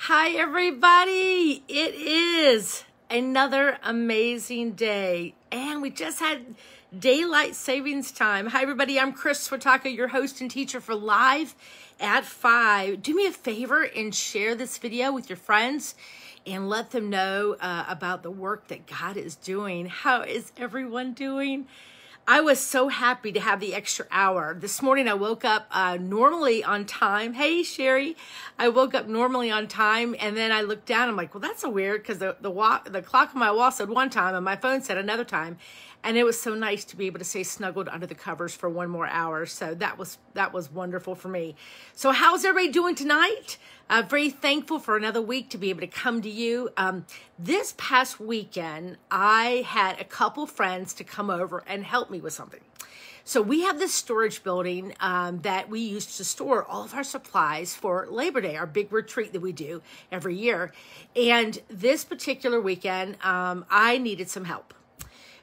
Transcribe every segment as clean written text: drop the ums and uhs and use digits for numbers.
Hi, everybody. It is another amazing day, and we just had daylight savings time. Hi, everybody. I'm Kris Swiatocho, your host and teacher for Live at 5. Do me a favor and share this video with your friends and let them know about the work that God is doing. How is everyone doing? I was so happy to have the extra hour. This morning I woke up normally on time. Hey, Sherry. I woke up normally on time, and then I looked down. I'm like, well, that's so weird because the clock on my wall said one time and my phone said another time. And it was so nice to be able to stay snuggled under the covers for one more hour. So that was wonderful for me. So how's everybody doing tonight? Very thankful for another week to be able to come to you. This past weekend, I had a couple friends to come over and help me with something. So we have this storage building that we use to store all of our supplies for Labor Day, our big retreat that we do every year. And this particular weekend, I needed some help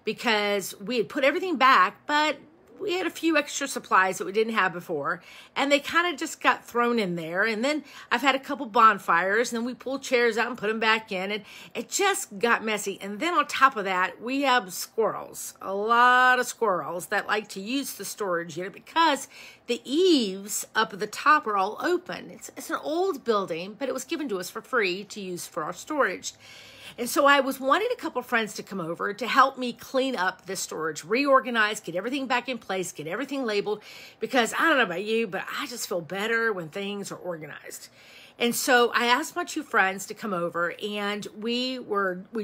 because we had put everything back, but we had a few extra supplies that we didn't have before, and they kind of just got thrown in there. And then I've had a couple bonfires, and then we pulled chairs out and put them back in, and it just got messy. And then on top of that, we have squirrels, a lot of squirrels that like to use the storage unit because the eaves up at the top are all open. It's an old building, but it was given to us for free to use for our storage. And so I was wanting a couple friends to come over to help me clean up this storage, reorganize, get everything back in place, get everything labeled, because I don't know about you, but I just feel better when things are organized. And so I asked my two friends to come over, and we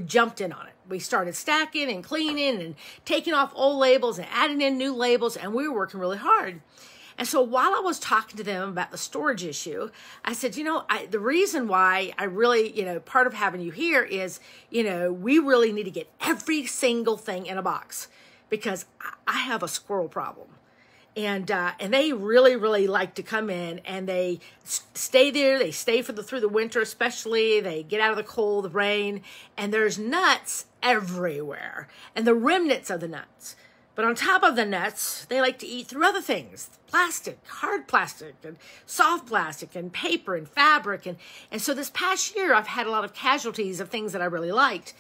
jumped in on it. We started stacking and cleaning and taking off old labels and adding in new labels, and we were working really hard. And so while I was talking to them about the storage issue, I said, the reason why I really, part of having you here is, we really need to get every single thing in a box because I have a squirrel problem. And they really, really like to come in, and they stay there. They stay through the winter, especially. They get out of the cold, the rain, and there's nuts everywhere and the remnants of the nuts. But on top of the nuts, they like to eat through other things, plastic, hard plastic, and soft plastic, and paper, and fabric. And so this past year, I've had a lot of casualties of things that I really liked.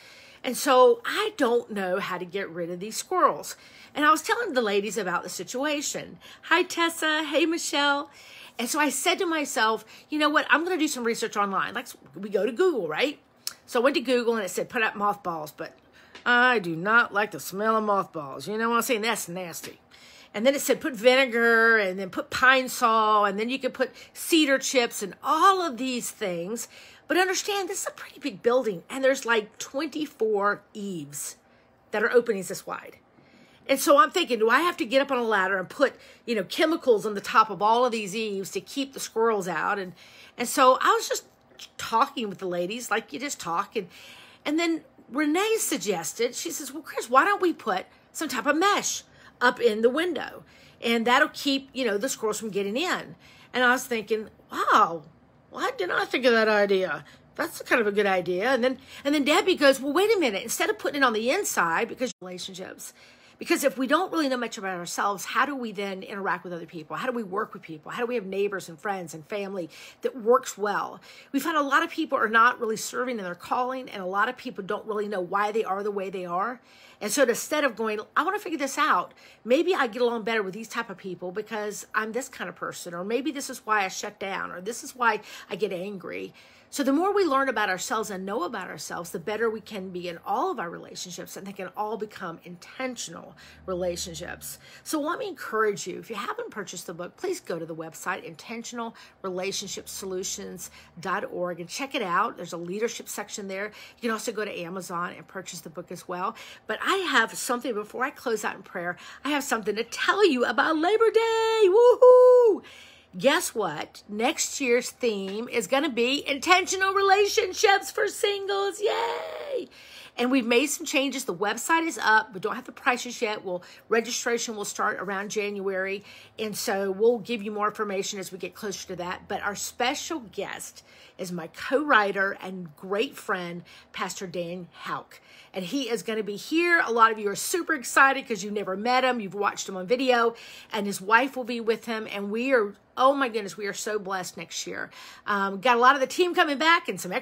And so I don't know how to get rid of these squirrels. And I was telling the ladies about the situation. Hi, Tessa. Hey, Michelle. And so I said to myself, you know what? I'm going to do some research online. Like, we go to Google, right? So I went to Google, and it said, put up mothballs, but I do not like the smell of mothballs. You know what I'm saying? That's nasty. And then it said put vinegar, and then put pine sol, and then you could put cedar chips and all of these things. But understand, this is a pretty big building, and there's like 24 eaves that are openings this wide. And so I'm thinking, do I have to get up on a ladder and put, chemicals on the top of all of these eaves to keep the squirrels out? And so I was just talking with the ladies like you just talk. And then Renee suggested, she says, well, Kris, why don't we put some type of mesh up in the window? And that'll keep, the squirrels from getting in. And I was thinking, wow, why didn't I think of that idea? That's kind of a good idea. And then Debbie goes, well, wait a minute. Instead of putting it on the inside, because relationships, because if we don't really know much about ourselves, how do we then interact with other people? How do we work with people? How do we have neighbors and friends and family that works well? We find a lot of people are not really serving in their calling, and a lot of people don't really know why they are the way they are. And so instead of going, I want to figure this out, maybe I get along better with these type of people because I'm this kind of person, or maybe this is why I shut down, or this is why I get angry. So the more we learn about ourselves and know about ourselves, the better we can be in all of our relationships, and they can all become intentional relationships. So let me encourage you, if you haven't purchased the book, please go to the website, intentionalrelationshipsolutions.org, and check it out. There's a leadership section there. You can also go to Amazon and purchase the book as well. But I have something, before I close out in prayer, I have something to tell you about Labor Day. Woohoo! Guess what? Next year's theme is going to be intentional relationships for singles. Yay! And we've made some changes. The website is up. We don't have the prices yet. Registration will start around January. And so we'll give you more information as we get closer to that. But our special guest is my co-writer and great friend, Pastor Dan Houck. And he is going to be here. A lot of you are super excited because you've never met him. You've watched him on video. And his wife will be with him. And we are, oh my goodness, we are so blessed next year. Got a lot of the team coming back and some